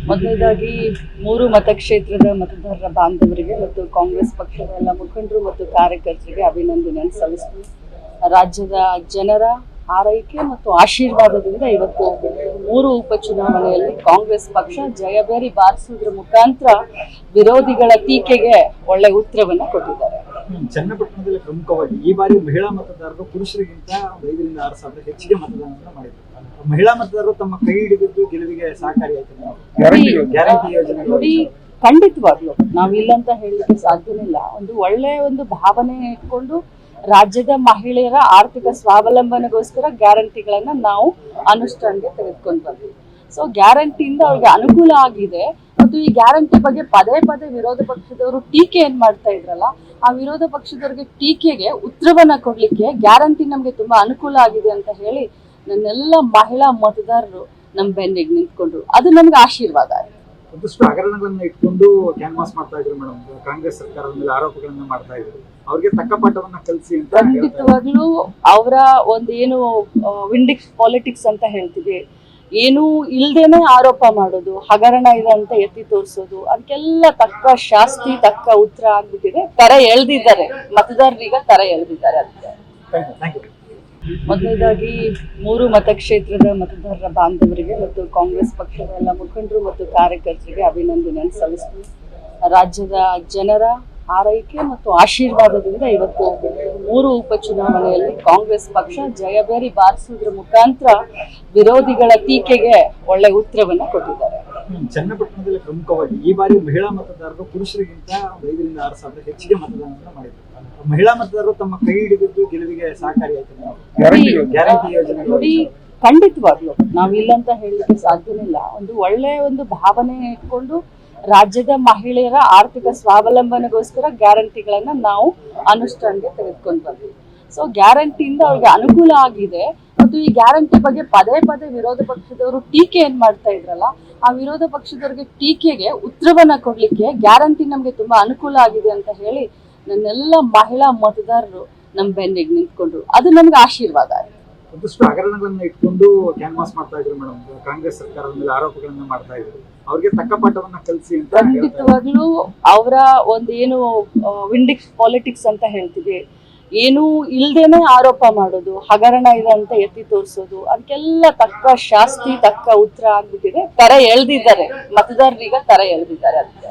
ಮೊದಲನೇದಾಗಿ ಮೂರು ಮತಕ್ಷೇತ್ರದ ಮತದಾರರ ಬಾಂಧವರಿಗೆ ಮತ್ತು ಕಾಂಗ್ರೆಸ್ ಪಕ್ಷದ ಎಲ್ಲ ಮುಖಂಡರು ಮತ್ತು ಕಾರ್ಯಕರ್ತರಿಗೆ ಅಭಿನಂದನೆಯನ್ನು ಸಲ್ಲಿಸ್ತೀನಿ. ರಾಜ್ಯದ ಜನರ ಆರೈಕೆ ಮತ್ತು ಆಶೀರ್ವಾದದಿಂದ ಇವತ್ತು ಮೂರು ಉಪಚುನಾವಣೆಯಲ್ಲಿ ಕಾಂಗ್ರೆಸ್ ಪಕ್ಷ ಜಯಬೇರಿ ಬಾರಿಸುವುದರ ಮುಖಾಂತರ ವಿರೋಧಿಗಳ ಟೀಕೆಗೆ ಒಳ್ಳೆ ಉತ್ತರವನ್ನು ಕೊಟ್ಟಿದ್ದಾರೆ. ಚನ್ನಪಟ್ಟಣದಲ್ಲಿ ಪ್ರಮುಖವಾಗಿ ಈ ಬಾರಿ ಮಹಿಳಾ ಮತದಾರರು ಪುರುಷರಿಗಿಂತ 5,000 ರಿಂದ 6,000 ಹೆಚ್ಚಿಗೆ ಮತದಾನವನ್ನು ಮಾಡಿದ್ದಾರೆ. ಮಹಿಳಾ ಮತದಾರರು ತಮ್ಮ ಕೈ ಹಿಡಿದಿದ್ದು ಗೆಲುವಿಗೆ ಸಹಕಾರಿಯಾಯಿತು. ಗ್ಯಾರಂಟಿ ಯೋಜನೆ ನೋಡಿ, ಖಂಡಿತವಾಗ್ಲು ನಾವು ಇಲ್ಲಂತ ಹೇಳಲಿಕ್ಕೆ ಸಾಧ್ಯವಿಲ್ಲ. ಒಂದು ಭಾವನೆ ಇಟ್ಕೊಂಡು ರಾಜ್ಯದ ಮಹಿಳೆಯರ ಆರ್ಥಿಕ ಸ್ವಾವಲಂಬನೆಗೋಸ್ಕರ ಗ್ಯಾರಂಟಿಗಳನ್ನ ನಾವು ಅನುಷ್ಠಾನಕ್ಕೆ ತೆಗೆದುಕೊಂಡು ಬಂದ್ವಿ. ಸೊ ಗ್ಯಾರಂಟಿಯಿಂದ ಅವ್ರಿಗೆ ಅನುಕೂಲ ಆಗಿದೆ. ಮತ್ತು ಈ ಗ್ಯಾರಂಟಿ ಬಗ್ಗೆ ಪದೇ ಪದೇ ವಿರೋಧ ಪಕ್ಷದವರು ಟೀಕೆ ಏನ್ ಮಾಡ್ತಾ ಇದ್ರಲ್ಲ, ಆ ವಿರೋಧ ಪಕ್ಷದವರಿಗೆ ಟೀಕೆಗೆ ಉತ್ತರವನ್ನ ಕೊಡ್ಲಿಕ್ಕೆ ಗ್ಯಾರಂಟಿ ನಮ್ಗೆ ತುಂಬಾ ಅನುಕೂಲ ಆಗಿದೆ ಅಂತ ಹೇಳಿ ನನ್ನೆಲ್ಲ ಮಹಿಳಾ ಮತದಾರರು ನಮ್ಮ ಬೆನ್ನಿಗೆ ನಿಂತ್ಕೊಂಡ್ರು. ಅದು ನಮ್ಗೆ ಆಶೀರ್ವಾದ ಆಯ್ತು. ಒಂದಷ್ಟು ಹಗರಣಗಳನ್ನ ಇಟ್ಕೊಂಡು ಕ್ಯಾನ್ವಾಸ್ ಮಾಡ್ತಾ ಇದ್ರು ಮೇಡಮ್. ಕಾಂಗ್ರೆಸ್ ಸರ್ಕಾರದ ಮೇಲೆ ಆರೋಪಗಳನ್ನ ಮಾಡ್ತಾ ಇದ್ರು. ಅವ್ರಿಗೆ ತಕ್ಕ ಪಾಠವನ್ನ ಕಲಿಸಿ ಅಂತ. ಖಂಡಿತವಾಗ್ಲೂ ಅವರ ಏನು ವಿಂಡಿಕ್ ಪಾಲಿಟಿಕ್ಸ್ ಅಂತ ಹೇಳ್ತೀವಿ, ಏನು ಇಲ್ದೇನೆ ಆರೋಪ ಮಾಡೋದು, ಹಗರಣ ಇದೆ ಅಂತ ಎತ್ತಿ ತೋರಿಸೋದು, ಅದಕ್ಕೆಲ್ಲ ತಕ್ಕ ಶಾಸ್ತಿ ತಕ್ಕ ಉತ್ತರ ಆಗ್ಬಿಟ್ಟಿದೆ. ತರ ಎಳ್ದಿದ್ದಾರೆ ಮತದಾರರೀಗ, ತರ ಎಳ್ದಿದ್ದಾರೆ. ಅದಕ್ಕೆ ಮೊದಲನೇದಾಗಿ ಮೂರು ಮತಕ್ಷೇತ್ರದ ಮತದಾರರ ಬಾಂಧವರಿಗೆ ಮತ್ತು ಕಾಂಗ್ರೆಸ್ ಪಕ್ಷದ ಎಲ್ಲ ಮುಖಂಡರು ಮತ್ತು ಕಾರ್ಯಕರ್ತರಿಗೆ ಅಭಿನಂದನೆಯನ್ನು ಸಲ್ಲಿಸ್ತೀನಿ. ರಾಜ್ಯದ ಜನರ ಆರೈಕೆ ಮತ್ತು ಆಶೀರ್ವಾದದಿಂದ ಇವತ್ತು ಮೂರು ಉಪಚುನಾವಣೆಯಲ್ಲಿ ಕಾಂಗ್ರೆಸ್ ಪಕ್ಷ ಜಯಬೇರಿ ಬಾರಿಸುವುದರ ಮುಖಾಂತರ ವಿರೋಧಿಗಳ ಟೀಕೆಗೆ ಒಳ್ಳೆ ಉತ್ತರವನ್ನು ಕೊಟ್ಟಿದ್ದಾರೆ. ಚನ್ನಪಟ್ಟಣದಲ್ಲಿ ಪ್ರಮುಖವಾಗಿ ಈ ಬಾರಿ ಮಹಿಳಾ ಮತದಾರರು ಪುರುಷರಿಗಿಂತ 5,000 ರಿಂದ 6,000 ಹೆಚ್ಚಿಗೆ ಮತದಾನವನ್ನು ಮಾಡಿದ್ದಾರೆ. ಮಹಿಳಾ ಮತದಾರರು ತಮ್ಮ ಕೈ ಹಿಡಿದಿದ್ದು ಗೆಲುವಿಗೆ ಸಹಕಾರಿಯಾಯಿತು. ಗ್ಯಾರಂಟಿ ಯೋಜನೆ ನೋಡಿ, ಖಂಡಿತವಾಗ್ಲು ನಾವು ಇಲ್ಲಂತ ಹೇಳಲಿಕ್ಕೆ ಸಾಧ್ಯವಿಲ್ಲ. ಒಂದು ಭಾವನೆ ಇಟ್ಕೊಂಡು ರಾಜ್ಯದ ಮಹಿಳೆಯರ ಆರ್ಥಿಕ ಸ್ವಾವಲಂಬನೆಗೋಸ್ಕರ ಗ್ಯಾರಂಟಿಗಳನ್ನ ನಾವು ಅನುಷ್ಠಾನಕ್ಕೆ ತೆಗೆದುಕೊಂಡು ಬಂದ್ವಿ. ಸೊ ಗ್ಯಾರಂಟಿಯಿಂದ ಅವ್ರಿಗೆ ಅನುಕೂಲ ಆಗಿದೆ. ಮತ್ತು ಈ ಗ್ಯಾರಂಟಿ ಬಗ್ಗೆ ಪದೇ ಪದೇ ವಿರೋಧ ಪಕ್ಷದವರು ಟೀಕೆ ಏನ್ ಮಾಡ್ತಾ ಇದ್ರಲ್ಲ, ಆ ವಿರೋಧ ಪಕ್ಷದವರಿಗೆ ಟೀಕೆಗೆ ಉತ್ತರವನ್ನ ಕೊಡ್ಲಿಕ್ಕೆ ಗ್ಯಾರಂಟಿ ನಮ್ಗೆ ತುಂಬಾ ಅನುಕೂಲ ಆಗಿದೆ ಅಂತ ಹೇಳಿ ನನ್ನೆಲ್ಲ ಮಹಿಳಾ ಮತದಾರರು ನಮ್ಮ ಬೆನ್ನಿಗೆ ನಿಂತ್ಕೊಂಡ್ರು. ಅದು ನಮ್ಗೆ ಆಶೀರ್ವಾದ ಆಯ್ತು. ಒಂದಷ್ಟು ಹಗರಣಗಳನ್ನ ಇಟ್ಕೊಂಡು ಕ್ಯಾನ್ವಾಸ್ ಮಾಡ್ತಾ ಇದ್ರು ಮೇಡಮ್. ಕಾಂಗ್ರೆಸ್ ಸರ್ಕಾರದ ಮೇಲೆ ಆರೋಪಗಳನ್ನ ಮಾಡ್ತಾ ಇದ್ರು. ಅವ್ರಿಗೆ ತಕ್ಕ ಪಾಠವನ್ನ ಕಲಿಸಿ ಅಂತ. ಖಂಡಿತವಾಗ್ಲೂ ಅವರ ಏನು ವಿಂಡಿಕ್ ಪಾಲಿಟಿಕ್ಸ್ ಅಂತ ಹೇಳ್ತೀವಿ, ಏನು ಇಲ್ದೇನೆ ಆರೋಪ ಮಾಡೋದು, ಹಗರಣ ಇದೆ ಅಂತ ಎತ್ತಿ ತೋರಿಸೋದು, ಅದಕ್ಕೆಲ್ಲ ತಕ್ಕ ಶಾಸ್ತಿ ತಕ್ಕ ಉತ್ತರ ಆಗ್ಬಿಟ್ಟಿದೆ. ತರ ಎಳ್ದಿದ್ದಾರೆ ಮತದಾರರೀಗ, ತರ ಎಳ್ದಿದ್ದಾರೆ. ಅದಕ್ಕೆ